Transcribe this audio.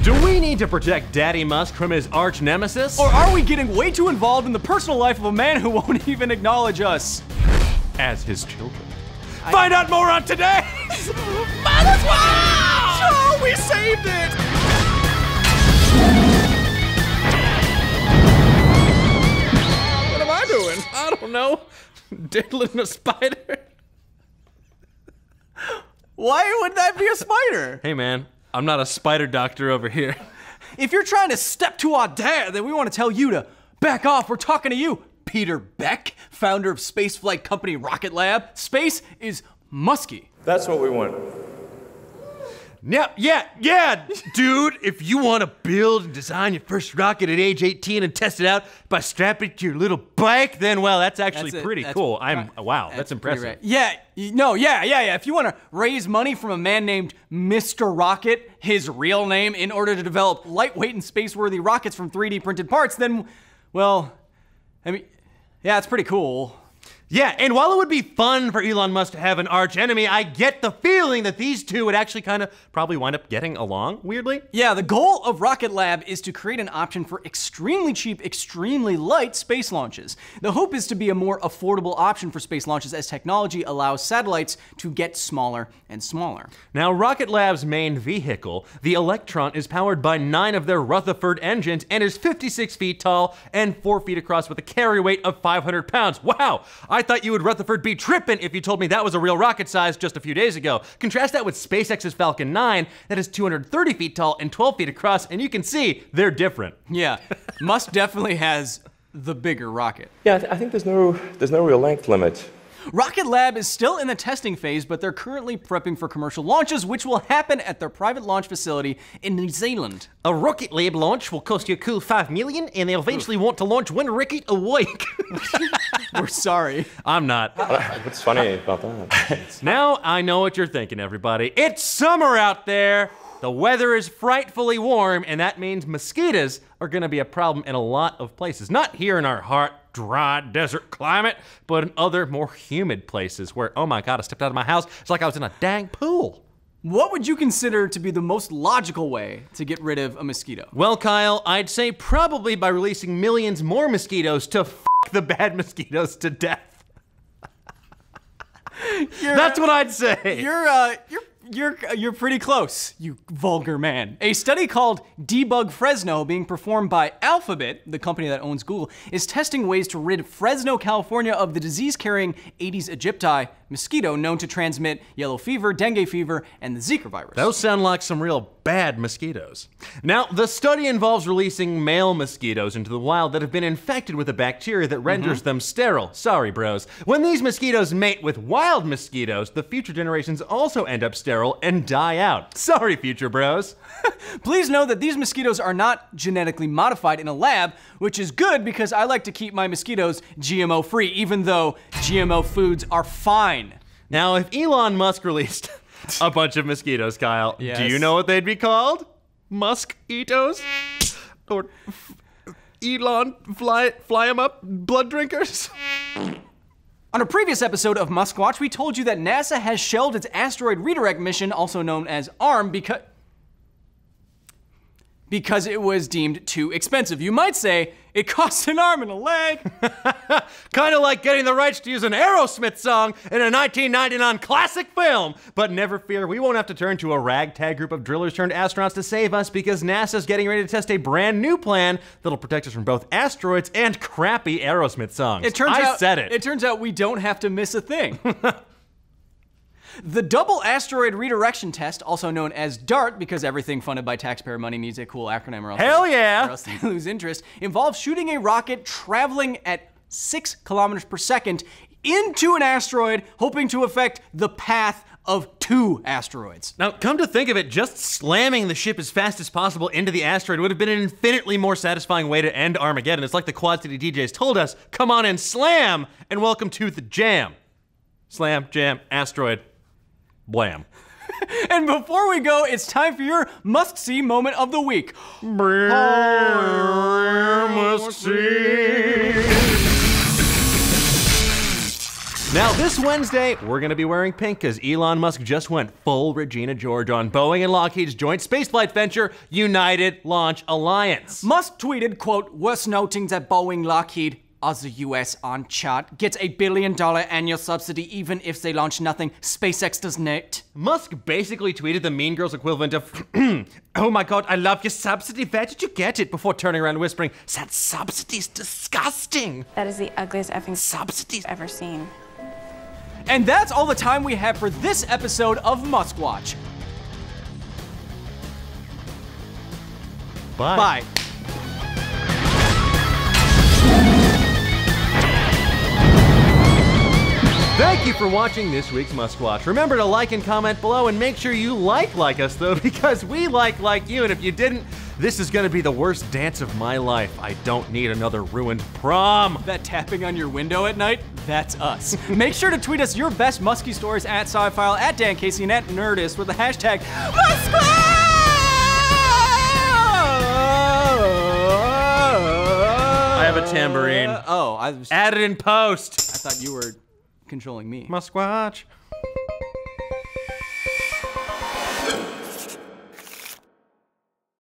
Do we need to protect Daddy Musk from his arch-nemesis? Or are we getting way too involved in the personal life of a man who won't even acknowledge us? As his children. Find out more on today's Muskwatch! Oh, we saved it! What am I doing? I don't know. Diddling a spider? Why would that be a spider? Hey man, I'm not a spider doctor over here. If you're trying to step to our dare, then we want to tell you to back off. We're talking to you, Peter Beck, founder of spaceflight company Rocket Lab. Space is musky. That's what we want. Yeah, dude, if you want to build and design your first rocket at age 18 and test it out by strapping it to your little bike, then, well, that's actually pretty cool. Wow, that's impressive. Yeah. If you want to raise money from a man named Mr. Rocket, his real name, in order to develop lightweight and space-worthy rockets from 3D printed parts, then, well, I mean, yeah, it's pretty cool. Yeah, and while it would be fun for Elon Musk to have an arch enemy, I get the feeling that these two would actually kind of probably wind up getting along, weirdly. Yeah, the goal of Rocket Lab is to create an option for extremely cheap, extremely light space launches. The hope is to be a more affordable option for space launches as technology allows satellites to get smaller and smaller. Now, Rocket Lab's main vehicle, the Electron, is powered by 9 of their Rutherford engines and is 56 feet tall and 4 feet across with a carry weight of 500 pounds. Wow! I thought you would Rutherford be tripping if you told me that was a real rocket size just a few days ago. Contrast that with SpaceX's Falcon 9 that is 230 feet tall and 12 feet across, and you can see they're different. Yeah, Musk definitely has the bigger rocket. Yeah, I think there's no real length limit. Rocket Lab is still in the testing phase, but they're currently prepping for commercial launches, which will happen at their private launch facility in New Zealand. A Rocket Lab launch will cost you a cool $5 million, and they'll eventually want to launch 1 rocket a week. We're sorry. I'm not. What's funny about that? Now I know what you're thinking, everybody. It's summer out there. The weather is frightfully warm, and that means mosquitoes are gonna be a problem in a lot of places. Not here in our hot, dry desert climate, but in other more humid places where, oh my God, I stepped out of my house, it's like I was in a dang pool. What would you consider to be the most logical way to get rid of a mosquito? Well, Kyle, I'd say probably by releasing millions more mosquitoes to f the bad mosquitoes to death. That's what I'd say. You're pretty close, you vulgar man. A study called Debug Fresno, being performed by Alphabet, the company that owns Google, is testing ways to rid Fresno, California of the disease-carrying Aedes aegypti mosquito known to transmit yellow fever, dengue fever, and the Zika virus. Those sound like some real bad mosquitoes. Now, the study involves releasing male mosquitoes into the wild that have been infected with a bacteria that renders them sterile. Sorry, bros. When these mosquitoes mate with wild mosquitoes, the future generations also end up sterile and die out. Sorry, future bros. Please know that these mosquitoes are not genetically modified in a lab, which is good because I like to keep my mosquitoes GMO-free, even though GMO foods are fine. Now, if Elon Musk released a bunch of mosquitoes, Kyle, Yes. do you know what they'd be called? Musquitos? Or Elon fly 'em up blood drinkers? On a previous episode of Muskwatch, we told you that NASA has shelved its asteroid redirect mission, also known as ARM, because it was deemed too expensive. You might say, it costs an arm and a leg. Kinda like getting the rights to use an Aerosmith song in a 1999 classic film. But never fear, we won't have to turn to a ragtag group of drillers turned astronauts to save us because NASA's getting ready to test a brand new plan that'll protect us from both asteroids and crappy Aerosmith songs. It turns out we don't have to miss a thing. The double asteroid redirection test, also known as DART, because everything funded by taxpayer money needs a cool acronym or else Hell yeah! or else they lose interest, involves shooting a rocket traveling at 6 kilometers per second into an asteroid, hoping to affect the path of 2 asteroids. Now, come to think of it, just slamming the ship as fast as possible into the asteroid would have been an infinitely more satisfying way to end Armageddon. It's like the Quad City DJs told us, come on and slam, and welcome to the jam. Slam, jam, asteroid. Blam. And before we go, it's time for your must-see moment of the week. Must-see. Now, this Wednesday, we're gonna be wearing pink because Elon Musk just went full Regina George on Boeing and Lockheed's joint spaceflight venture, United Launch Alliance. Musk tweeted, quote, worth noting that Boeing Lockheed, as the US on chart, gets $1 billion annual subsidy even if they launch nothing. SpaceX does not. Musk basically tweeted the Mean Girls equivalent of, oh my god, I love your subsidy, where did you get it? Before turning around and whispering, that subsidy's disgusting. That is the ugliest effing Subsidies I've ever seen. And that's all the time we have for this episode of Muskwatch. Bye. Bye. Thank you for watching this week's Muskwatch. Remember to like and comment below, and make sure you like us though, because we like you, and if you didn't, this is gonna be the worst dance of my life. I don't need another ruined prom. That tapping on your window at night, that's us. Make sure to tweet us your best musky stories at SciFile, at Dan Casey, and at Nerdist with the hashtag Muskwatch! I have a tambourine. Oh, I Add it in post. thought you were controlling me. Muskwatch.